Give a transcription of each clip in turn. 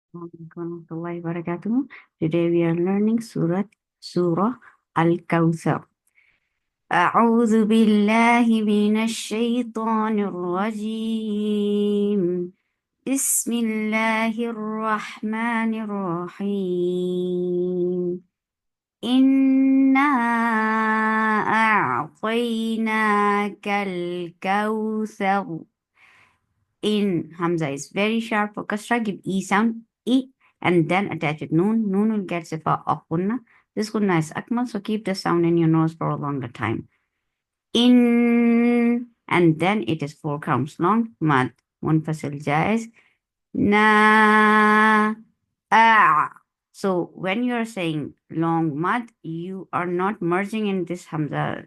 Warahmatullahi wabarakatuh. Today we are learning Surah Al-Kawthar. أعوذ بالله من الشيطان الرجيم. بسم الله الرحمن الرحيم. إنا أعطيناك الكوثر. In Hamza is very sharp for kasra, give E sound, E, and then attach it noon. Noon will get sifa of gunna. This gunna is akmal, so keep the sound in your nose for a longer time. In, and then it is 4 counts long. Mad, munfasil jaiz. Na, a. So when you are saying long mad, you are not merging in this Hamza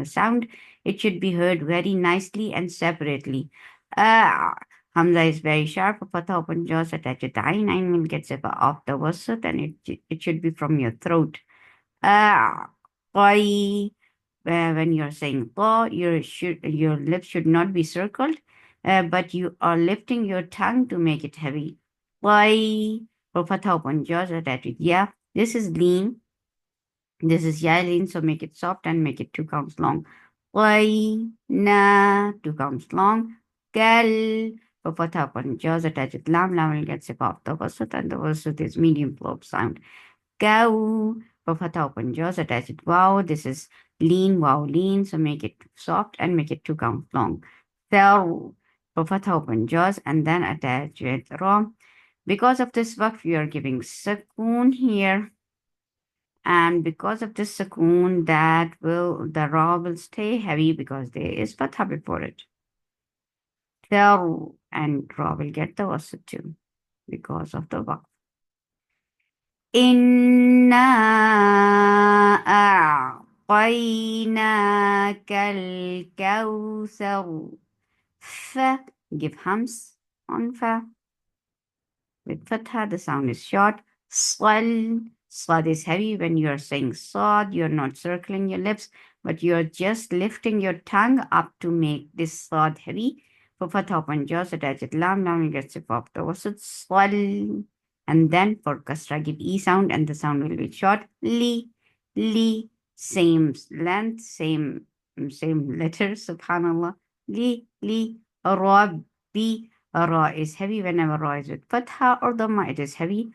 sound. It should be heard very nicely and separately. Hamza is very sharp. Fatha open jaws attach it. Ain will get sifa off the wasat and it should be from your throat. Qai. When you're saying ta, your lips should not be circled, but you are lifting your tongue to make it heavy. Qai. For fatha open jaws attach it. Yeah, this is lean. This is ya lean, so make it soft and make it 2 counts long. Qai. Na. 2 counts long. Kal. For fatha open jaws attach it. Lam. Lam will get sip off the wasat and the wasat is medium flow sound. Cow. For fatha open jaws attach it. Wow, this is lean, wow, lean. So make it soft and make it 2 counts long. Thar. For fatha open jaws and then attach it raw. Because of this waqf, you are giving sukoon here. And because of this sukoon, the raw will stay heavy because there is fatha before it. Thar. And raw will get the wasat too because of the waqf. إنا أعطيناك الكوثر. ف. Give hums on fa. With fatha, the sound is short. Swal. Swad is heavy. When you are saying swad, you're not circling your lips, but you're just lifting your tongue up to make this swad heavy. For fatha open jaws, attach it. Lam. Lam gets it off the wasat. Swal. And then for kasra, give E sound and the sound will be short. Li. Li. Same length, same letter, subhanallah. Li. Li. Rabbi. Ra is heavy whenever ra is with fatha or dhamma, it is heavy.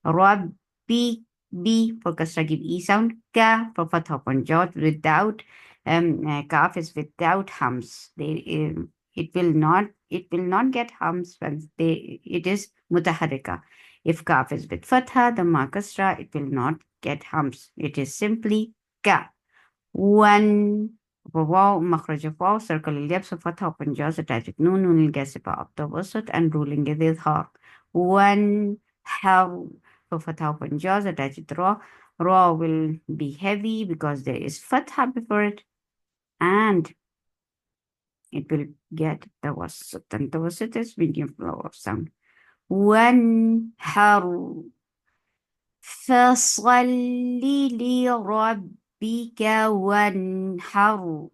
Rabbi. B for kasra, give E sound. Ka for fatha upon jaw without kaf is without hums. It will not get hums when it is mutaharrika. If kaf is with fatha, the kasra, it will not get hums. It is simply ka. One. For waw, makhraj of waw, circle lips of fatha open jaws, attach it. Noon will get sipa of the wasat and ruling it is ha. One. How. For fatha open jaws, attach it raw. Raw will be heavy because there is fatha before it. And it will get the wasat. And the wasat is medium flow of sound. وانحر فصل لربك وانحر.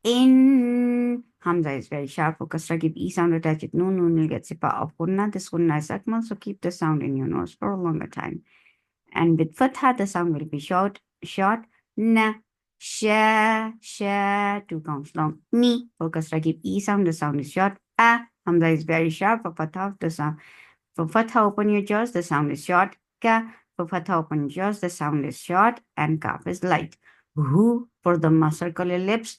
In Hamza is very sharp for kasra, give E sound, attach it. Noon will get sipa of gunna. This gunna is akmal, so keep the sound in your nose for a longer time. And with fatha, the sound will be short. Na. Sha. 2 counts long. Ni for kasra, give E sound, the sound is short. Hamza is very sharp for fatha, the sound. For fatha, open your jaws, the sound is short. Ka. For fatha, open jaws, the sound is short. And kaf is light. Hu for the circle your lips.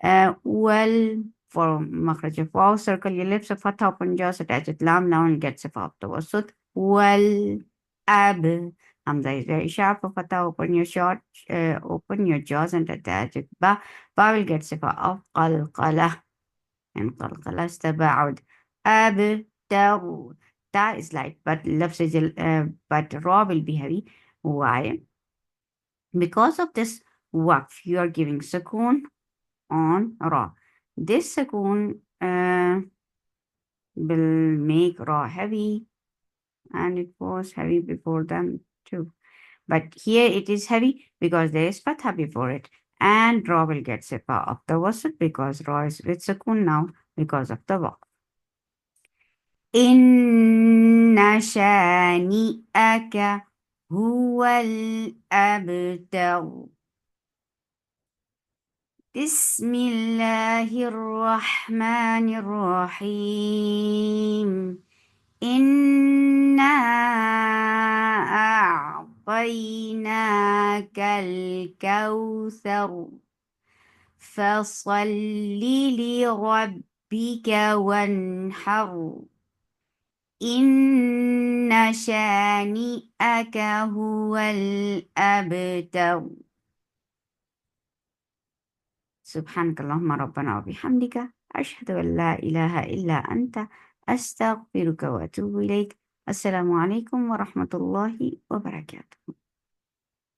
Well, for makhraj of waw, circle your lips of fatha open jaws, attach it. Lam. Lam gets a off the wasut. Well, ab. Hamza is very sharp for fatha, open your jaws and attach it. Ba. Ba will get sifa of qalqala. And qalqala is tabaud. Ab. Ta. Ta is light, but but raw will be heavy. Why? Because of this waqf, you are giving sukoon on raw. This sukoon will make raw heavy, and it was heavy before them too. But here it is heavy because there is fatha before it, and raw will get sifa of the wasat because raw is with sukoon now because of the waqf. إن شانئك هو الأبتر. بسم الله الرحمن الرحيم. إنا أعطيناك الكوثر فصل لربك وانحر إن شانئك هو الأبتر. سبحانك اللهم ربنا وبحمدك أشهد أن لا إله إلا أنت أستغفرك وأتوب إليك. السلام عليكم ورحمة الله وبركاته.